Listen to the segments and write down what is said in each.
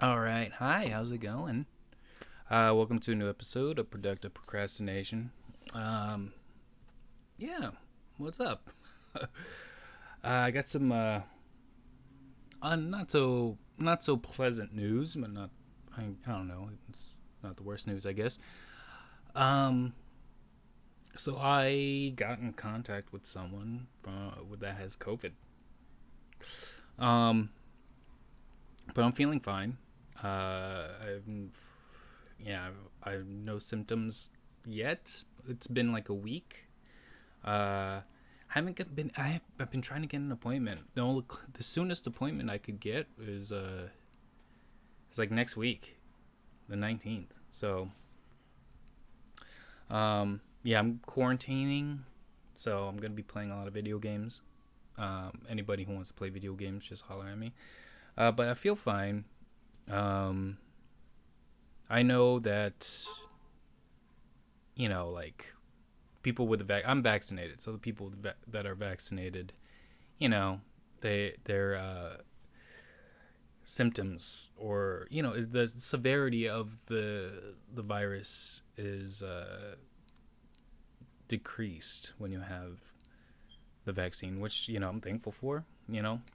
All right. Hi, how's it going? Welcome to a new episode of Productive Procrastination. Um, yeah, what's up? I got some not so pleasant news, but not I don't know. It's not the worst news, I guess. Um, so I got in contact with someone that has COVID. Um, but I'm feeling fine. I've yeah, I've no symptoms yet. It's been like a week. I've been trying to get an appointment. The soonest appointment I could get is like next week, the 19th. So yeah, I'm quarantining, so I'm gonna be playing a lot of video games. Anybody who wants to play video games, just holler at me. But I feel fine. Um, I know that like people with I'm vaccinated, so the people that are vaccinated, you know, their symptoms or the severity of the virus is decreased when you have the vaccine, which I'm thankful for.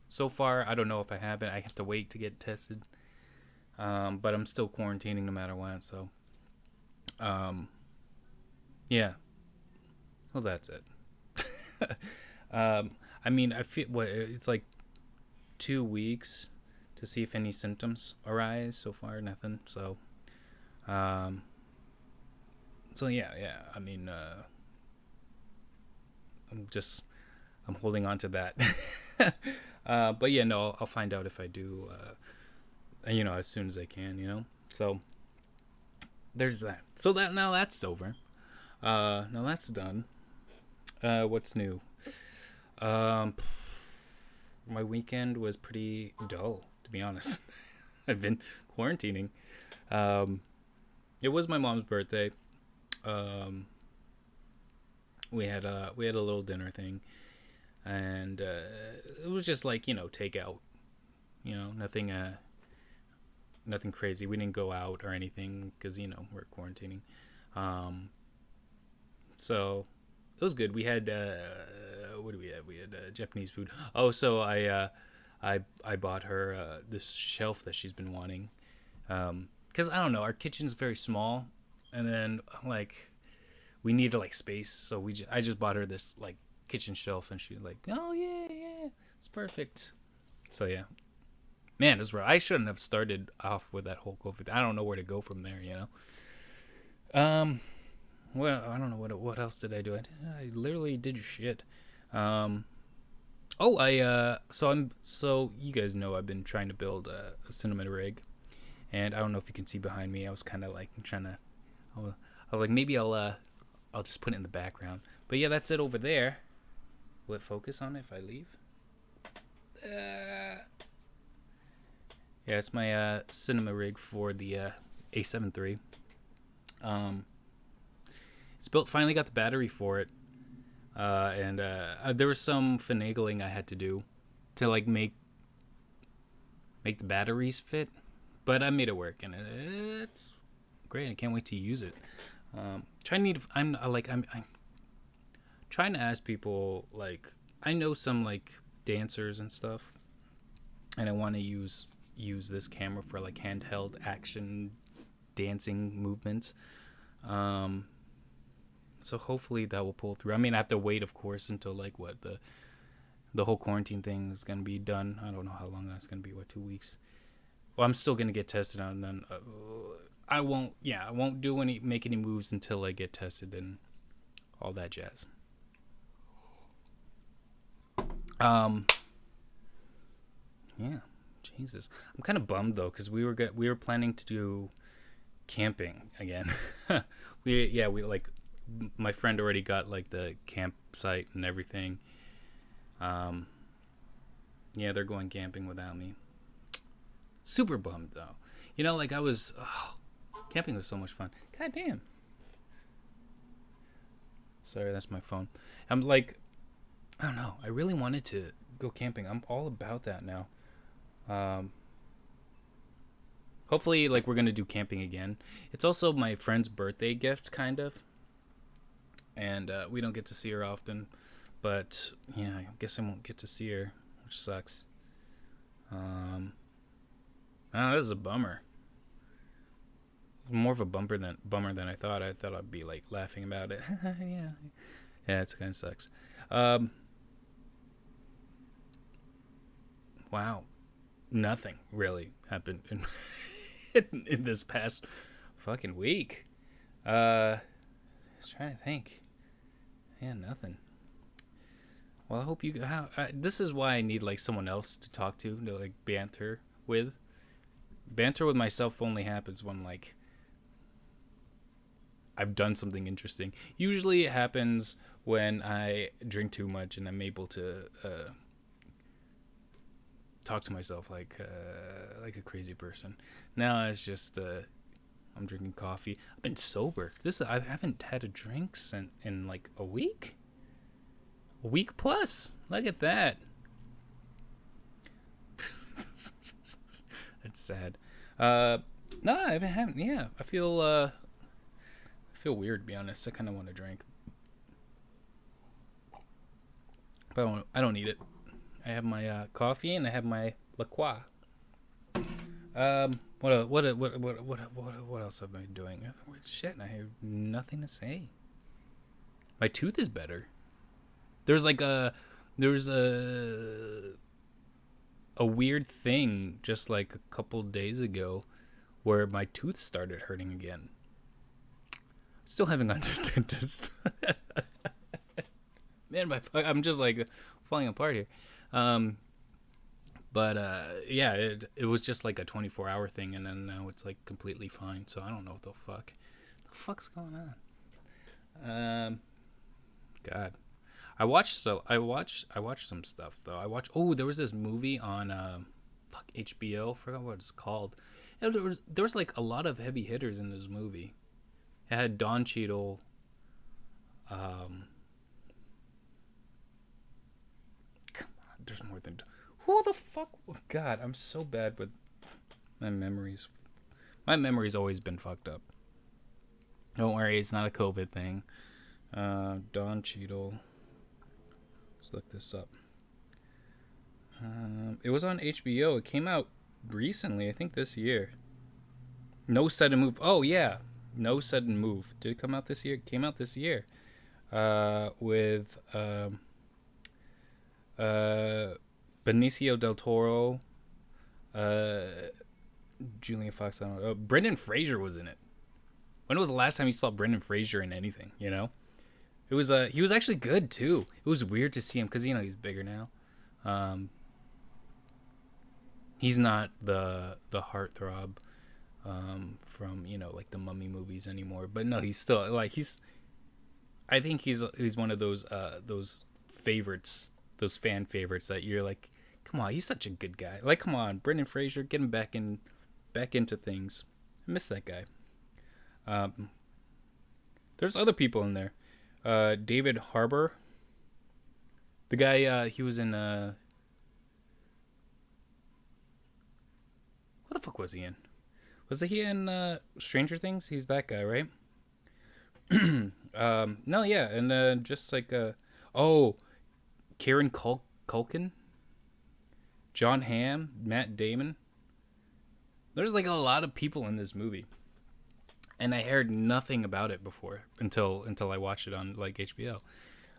So far I don't know if I have it. I have to wait to get tested, but I'm still quarantining no matter what. So um, yeah, well that's it. I mean, I feel what it's like 2 weeks to see if any symptoms arise. So far, nothing. Um, so yeah. I mean, I'm just I'm holding on to that. But yeah, no, I'll find out if I do. As soon as I can. So there's that. So that now that's over. Now that's done. What's new? Um, my weekend was pretty dull, to be honest. I've been quarantining. Um, it was my mom's birthday. Um, we had a little dinner thing, and it was just like takeout. Nothing nothing crazy. We didn't go out or anything because we're quarantining. Um, so it was good. We had what do we have? We had Japanese food. Oh, so I bought her this shelf that she's been wanting. Because I don't know, our kitchen's very small, and then like we needed like space, so I just bought her this like kitchen shelf, and she's like, oh yeah, it's perfect. So yeah, man, it's rough. I shouldn't have started off with that whole COVID. I don't know where to go from there. Um, well, I don't know what else did I do. I literally did shit. Um, oh, so you guys know I've been trying to build a cinema rig, and I don't know if you can see behind me. I was kind of like trying to. I was like, maybe I'll just put it in the background. But yeah, that's it over there. Will it focus on it if I leave? Yeah, it's my cinema rig for the A7 III. Um, it's built. Finally got the battery for it, and there was some finagling I had to do to like make the batteries fit, but I made it work, and it's great. I can't wait to use it. Trying to need. I'm trying to ask people like I know some like dancers and stuff, and I want to use this camera for like handheld action dancing movements. Um, so hopefully that will pull through. I mean, I have to wait, of course, until like what the whole quarantine thing is gonna be done. I don't know how long that's gonna be. What, 2 weeks? Well, I'm still gonna get tested on, and then I won't. Yeah, I won't make any moves until I get tested and all that jazz. Um, yeah, Jesus, I'm kind of bummed though because we were planning to do camping again. We like my friend already got like the campsite and everything. Um, yeah, they're going camping without me. Super bummed though. Like camping was so much fun. God damn. Sorry, that's my phone. I'm like, I don't know. I really wanted to go camping. I'm all about that now. Um, Hopefully, like, we're gonna do camping again. It's also my friend's birthday gift, kind of, and we don't get to see her often. But yeah, I guess I won't get to see her, which sucks. Um, oh, this is a bummer. More of a bummer than I thought. I thought I'd be like laughing about it. Yeah, it kind of sucks. Um, wow, nothing really happened in this past fucking week. I was trying to think. Yeah, nothing. Well, I hope you. This is why I need like someone else to talk to like banter with. Banter with myself only happens when like I've done something interesting. Usually, it happens when I drink too much and I'm able to talk to myself like a crazy person. Now it's just I'm drinking coffee. I've been sober. I haven't had a drink in like a week. A week plus. Look at that. That's sad. No, I haven't. Yeah, I feel weird to be honest. I kind of want to drink, but I don't need it. I have my coffee and I have my La Croix. What else have I been doing? Shit, I have nothing to say. My tooth is better. There's a weird thing just like a couple days ago where my tooth started hurting again. Still haven't gone to the dentist. Man, I'm just like falling apart here. But yeah, it was just like a 24-hour thing, and then now it's like completely fine. So I don't know what the fuck's going on. God, I watched some stuff though. There was this movie on HBO. I forgot what it's called. And there was like a lot of heavy hitters in this movie. It had Don Cheadle. Come on, there's more than. Who the fuck? Oh, God, I'm so bad with my memories. My memory's always been fucked up. Don't worry, it's not a COVID thing. Don Cheadle. Let's look this up. It was on HBO. It came out recently, I think this year. No Sudden Move. Oh, yeah. No Sudden Move. Did it come out this year? It came out this year. With Benicio del Toro, Julian Fox. I don't know. Brendan Fraser was in it. When was the last time you saw Brendan Fraser in anything? You know, it was he was actually good too. It was weird to see him because he's bigger now. He's not the heartthrob from like the Mummy movies anymore. But no, he's still like I think he's one of those favorites, those fan favorites that you're like, come on, he's such a good guy. Like, come on, Brendan Fraser, get him back into things. I miss that guy. There's other people in there. David Harbour, the guy he was in. What the fuck was he in? Was he in Stranger Things? He's that guy, right? No, yeah, and just like Kieran Culkin, John Hamm, Matt Damon. There's like a lot of people in this movie, and I heard nothing about it before until I watched it on like HBO.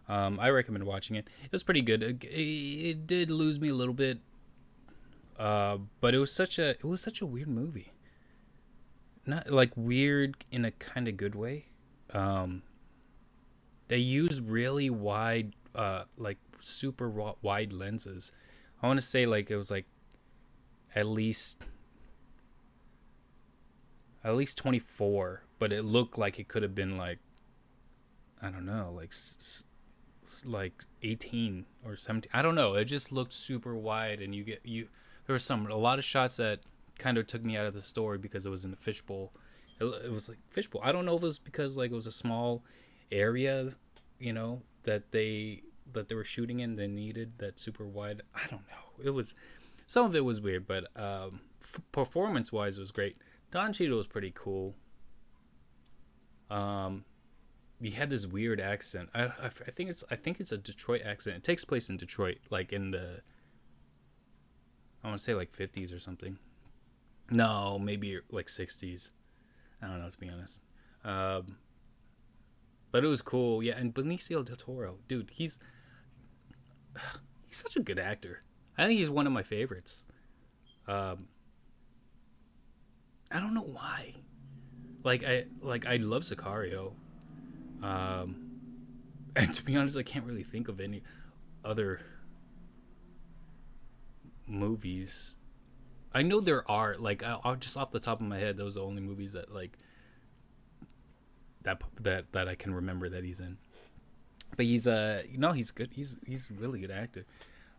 I recommend watching it. It was pretty good. It did lose me a little bit, but it was such a weird movie. Not like weird in a kind of good way. They use really wide, like super wide lenses. I want to say like it was like at least 24, but it looked like it could have been like, I don't know, like 18 or 17. I don't know. It just looked super wide, and there was a lot of shots that kind of took me out of the story because it was in the fishbowl. It was like fishbowl. I don't know if it was because like it was a small area, that they were shooting in. They needed that super wide. I don't know. It was, some of it was weird, but performance wise, it was great. Don Cheadle was pretty cool. Um, he had this weird accent. I think it's a Detroit accent. It takes place in Detroit, like in the I want to say like 50s or something. No, maybe like 60s. I don't know, to be honest. Um, but it was cool. Yeah, and Benicio del Toro, dude, he's such a good actor. I think he's one of my favorites. Um, I don't know why. I love Sicario. Um, and to be honest, I can't really think of any other movies. I know there are I'll just off the top of my head, those are the only movies that that I can remember that he's in. But he's no, he's good. He's a really good actor.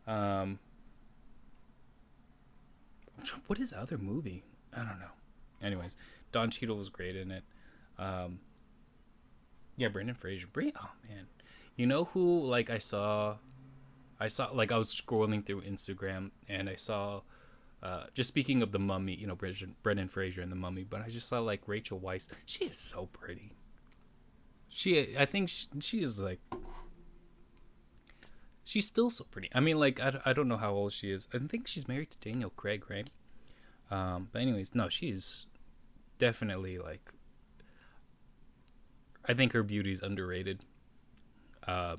Um, what is the other movie? I don't know. Anyways, Don Cheadle was great in it. Um, yeah, Brendan Fraser. Oh man, you know who? Like I saw like I was scrolling through Instagram and I saw. Just speaking of the Mummy, you know, Brendan Fraser and the Mummy, but I just saw like Rachel Weisz. She is so pretty. I think she is like, she's still so pretty. I mean, like, I don't know how old she is. I think she's married to Daniel Craig, right? But anyways, no, she's definitely like, I think her beauty is underrated. Uh,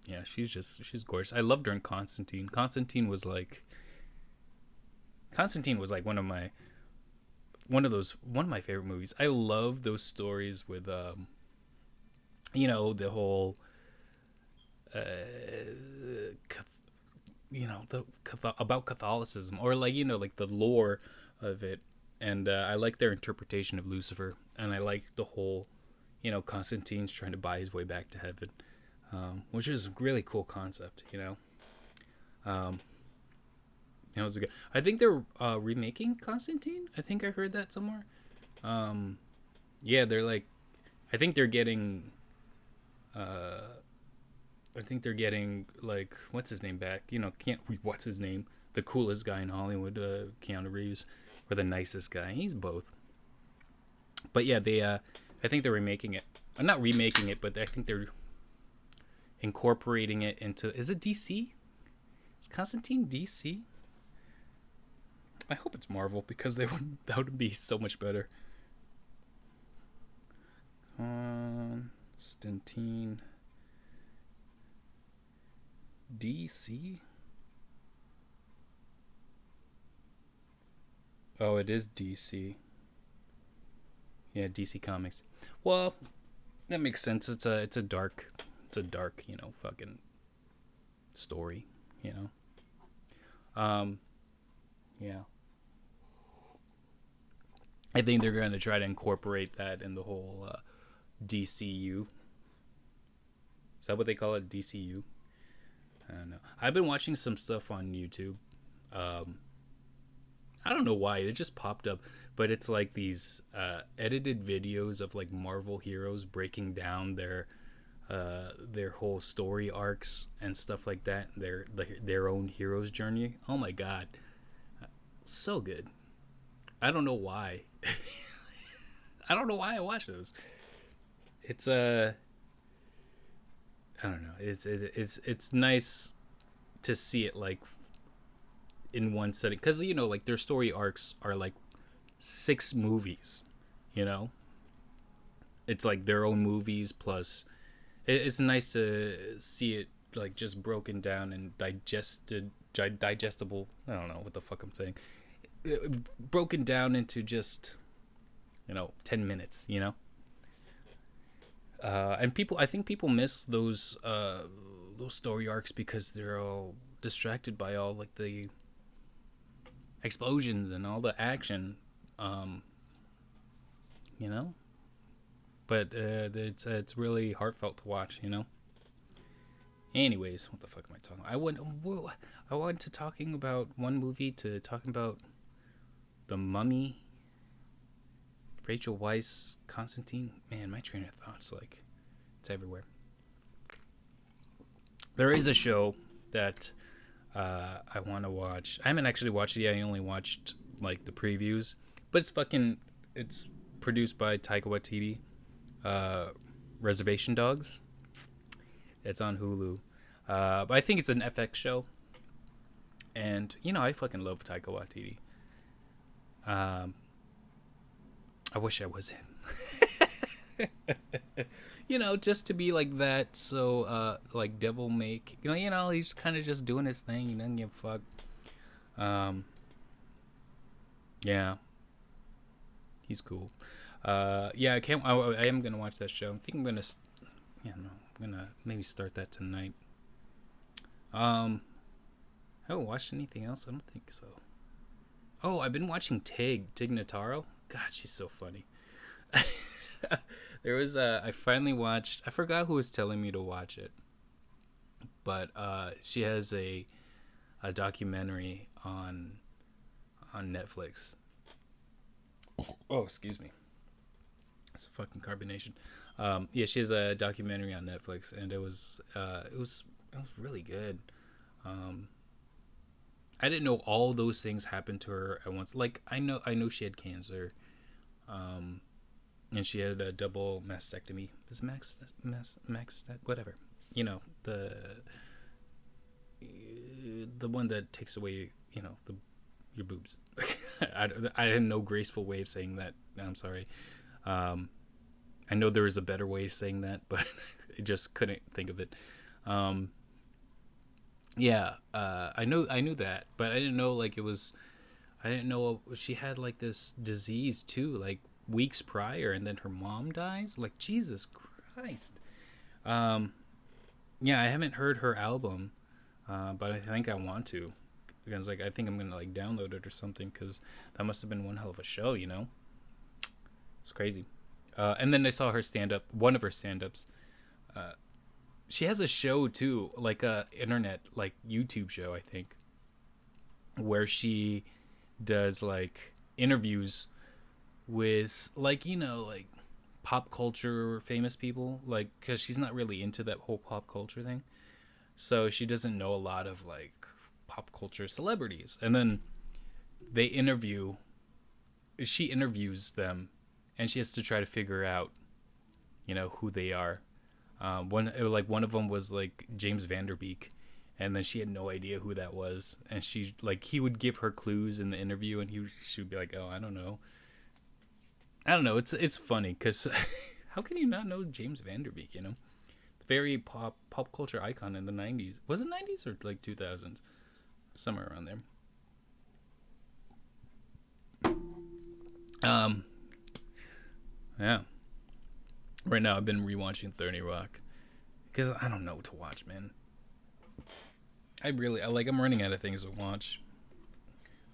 yeah, she's gorgeous. I loved her in Constantine. Constantine was like one of my favorite movies. I love those stories with you know, the whole uh you know, about Catholicism, or like, you know, like the lore of it. And I like their interpretation of Lucifer, and I like the whole, you know, Constantine's trying to buy his way back to heaven, which is a really cool concept, you know. Um, it was a good. I think they're remaking Constantine. I think I heard that somewhere. Um, yeah, they're like, I think they're getting, uh, I think they're getting like what's his name back. You know, can't what's his name? The coolest guy in Hollywood, Keanu Reeves, or the nicest guy. He's both. But yeah, I think they're remaking it. Not remaking it, but I think they're incorporating it into. Is it DC? Is Constantine DC? I hope it's Marvel because that would be so much better. Constantine DC. Oh, it is DC. Yeah, DC Comics. Well, that makes sense. It's a dark, you know, fucking story, you know. Yeah. I think they're going to try to incorporate that in the whole DCU. Is that what they call it? DCU? I don't know. I've been watching some stuff on YouTube. Um, I don't know why. It just popped up. But it's like these edited videos of like Marvel heroes breaking down their whole story arcs and stuff like that. Their own hero's journey. Oh my god. So good. I don't know why. I don't know why I watch those. It's I don't know. It's nice to see it like in one setting, because you know, like their story arcs are like 6 movies. You know, it's like their own movies plus. It's nice to see it like just broken down and digestible. I don't know what the fuck I'm saying. Broken down into just, you know, 10 minutes. You know. And I think people miss those story arcs because they're all distracted by all like the explosions and all the action, um, you know. But it's really heartfelt to watch, you know. Anyways, what the fuck am I talking about? I went to talking about one movie to talking about the Mummy, Rachel Weisz, Constantine. Man, my train of thoughts, like, it's everywhere. There is a show that I want to watch. I haven't actually watched it yet. I only watched like the previews, but it's produced by Taika Waititi. Uh, Reservation Dogs. It's on Hulu. But I think it's an FX show, and I fucking love Taika Waititi. Um, I wish I was him. Just to be like that. So, like devil make. He's kind of just doing his thing. He doesn't give a fuck. Yeah, he's cool. Yeah, I can't. I am gonna watch that show. I think I'm gonna. Yeah, no, I'm gonna maybe start that tonight. I haven't watched anything else. I don't think so. Oh, I've been watching Tig Notaro. God, she's so funny. There was I finally watched. I forgot who was telling me to watch it, but she has a documentary on Netflix. Oh, excuse me. It's a fucking carbonation. Yeah, she has a documentary on Netflix, and it was really good. I didn't know all those things happened to her at once. Like I know she had cancer, and she had a double mastectomy. Is max whatever. The one that takes away your boobs. I had no graceful way of saying that. I'm sorry. I know there is a better way of saying that, but I just couldn't think of it. Yeah, I knew that, but I didn't know like it was. I didn't know she had like this disease too, like weeks prior, and then her mom dies. Like Jesus Christ. Yeah, I haven't heard her album, but I think I want to. Because like I think I'm gonna like download it or something, because that must have been one hell of a show. It's crazy. And then I saw her stand up, one of her stand ups. She has a show too, like a internet, like YouTube show, I think, where she does like interviews with like, like pop culture famous people, like, cause she's not really into that whole pop culture thing. So she doesn't know a lot of like pop culture celebrities. And then she interviews them, and she has to try to figure out, who they are. One of them was like James Vanderbeek, and then she had no idea who that was, and he would give her clues in the interview, and she would be like, "Oh, I don't know." It's funny because how can you not know James Vanderbeek? Very pop culture icon in the '90s. Was it '90s or like 2000s? Somewhere around there. Yeah. Right now, I've been rewatching 30 Rock because I don't know what to watch, man. I'm running out of things to watch.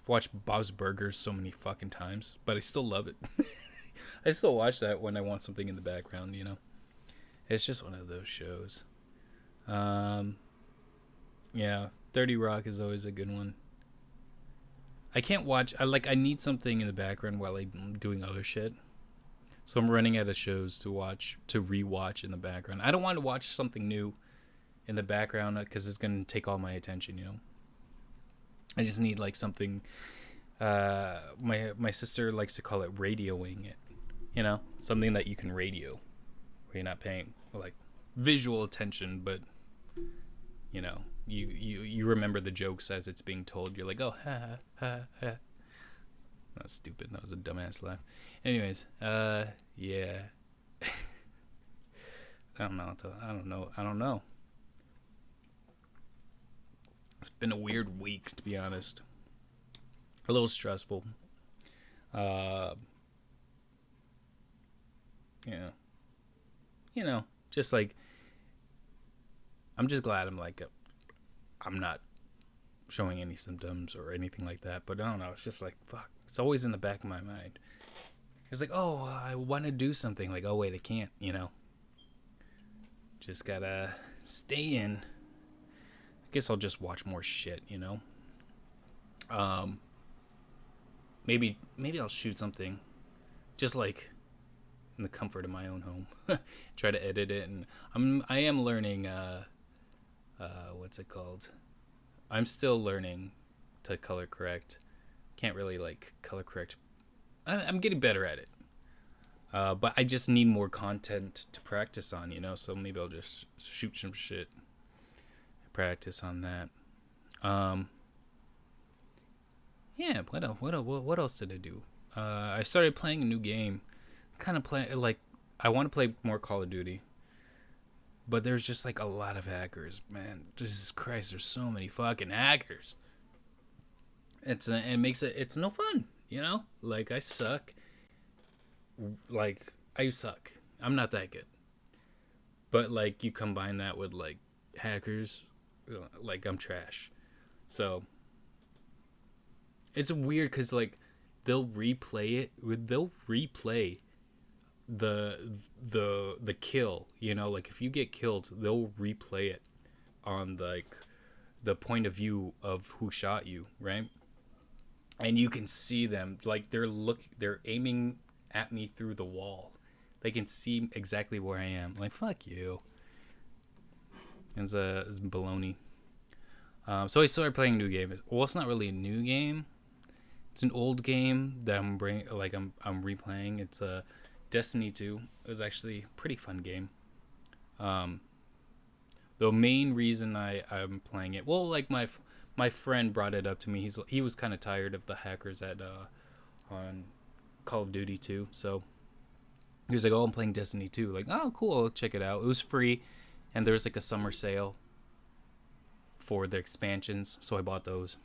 I've watched Bob's Burgers so many fucking times, but I still love it. I still watch that when I want something in the background, It's just one of those shows. Yeah, 30 Rock is always a good one. I can't watch. I need something in the background while I'm doing other shit. So I'm running out of shows to rewatch in the background. I don't want to watch something new in the background because it's going to take all my attention, I just need like something. My sister likes to call it radioing it, something that you can radio, where you're not paying like visual attention, but you remember the jokes as it's being told. You're like, oh, ha ha ha. That was stupid. That was a dumbass laugh. Anyways, yeah. I don't know. It's been a weird week, to be honest. A little stressful. Yeah. Just like, I'm just glad I'm not showing any symptoms or anything like that. But I don't know. It's just like, fuck. It's always in the back of my mind. It's like, oh, I want to do something. Like, oh, wait, I can't, Just gotta stay in. I guess I'll just watch more shit, Maybe I'll shoot something. Just like in the comfort of my own home. Try to edit it. And I am learning, what's it called? I'm still learning to color correct Can't really like color correct. I'm getting better at it. But I just need more content to practice on, So maybe I'll just shoot some shit, practice on that. Yeah. What else did I do? I started playing a new game. Kind of play like I want to play more Call of Duty, but there's just like a lot of hackers, man. Jesus Christ, there's so many fucking hackers. It makes it's no fun, Like I suck. Like I suck. I'm not that good. But like you combine that with like hackers, like I'm trash. So it's weird because like they'll replay the kill. Like if you get killed, they'll replay it on like the point of view of who shot you, right? And you can see them like they're aiming at me through the wall. They can see exactly where I am. Like fuck you. It's baloney. So I started playing a new game. Well, it's not really a new game. It's an old game that I'm replaying. It's Destiny 2. It was actually a pretty fun game. The main reason I'm playing it, well, like my friend brought it up to me. He was kind of tired of the hackers on Call of Duty 2. So he was like, "Oh, I'm playing Destiny 2." Like, "Oh, cool. I'll check it out." It was free, and there was like a summer sale for the expansions, so I bought those.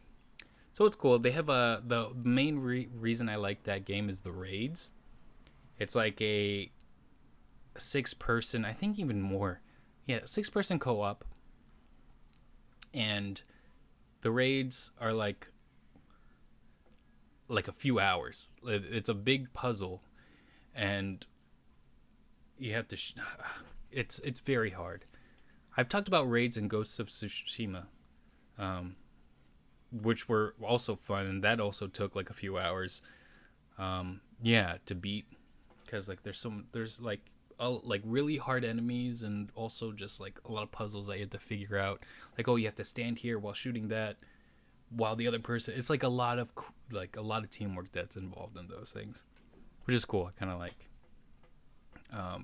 So it's cool. They have the main reason I like that game is the raids. It's like a 6-person, I think even more. Yeah, 6-person co-op. And the raids are like a few hours. It's a big puzzle, and you have to. It's very hard. I've talked about raids in Ghosts of Tsushima, which were also fun, and that also took like a few hours. To beat, because like there's like really hard enemies, and also just like a lot of puzzles that you have to figure out. Like, oh, you have to stand here while shooting that, while the other person. It's like a lot of teamwork that's involved in those things, which is cool. I kind of like.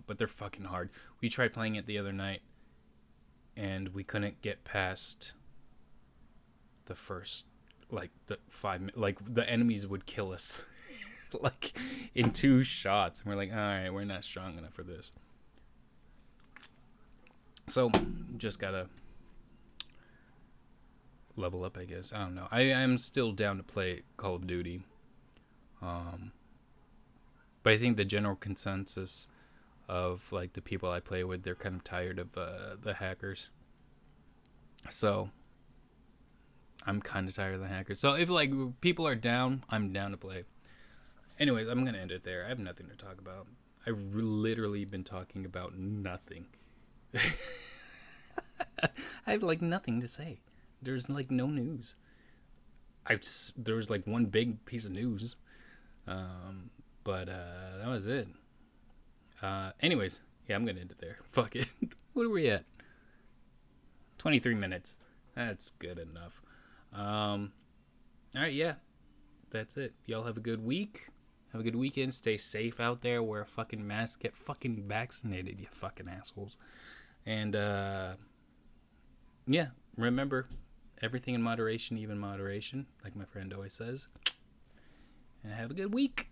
But they're fucking hard. We tried playing it the other night, and we couldn't get past the first the 5 minutes. Like the enemies would kill us like in 2 shots, and we're like, all right, we're not strong enough for this. So just gotta level up, I guess. I don't know. I am still down to play Call of Duty, but I think the general consensus of like the people I play with, they're kind of tired of the hackers. So I'm kind of tired of the hackers. So if like people are down, I'm down to play. Anyways, I'm gonna end it there. I have nothing to talk about. I've literally been talking about nothing. I have like nothing to say. There's like no news. There's like one big piece of news, but that was it. Anyways, yeah, I'm gonna end it there. Fuck it. What are we at? 23 minutes. That's good enough. All right, yeah, that's it. Y'all have a good week. Have a good weekend. Stay safe out there. Wear a fucking mask. Get fucking vaccinated, you fucking assholes. And yeah, remember, everything in moderation, even moderation, like my friend always says. And have a good week.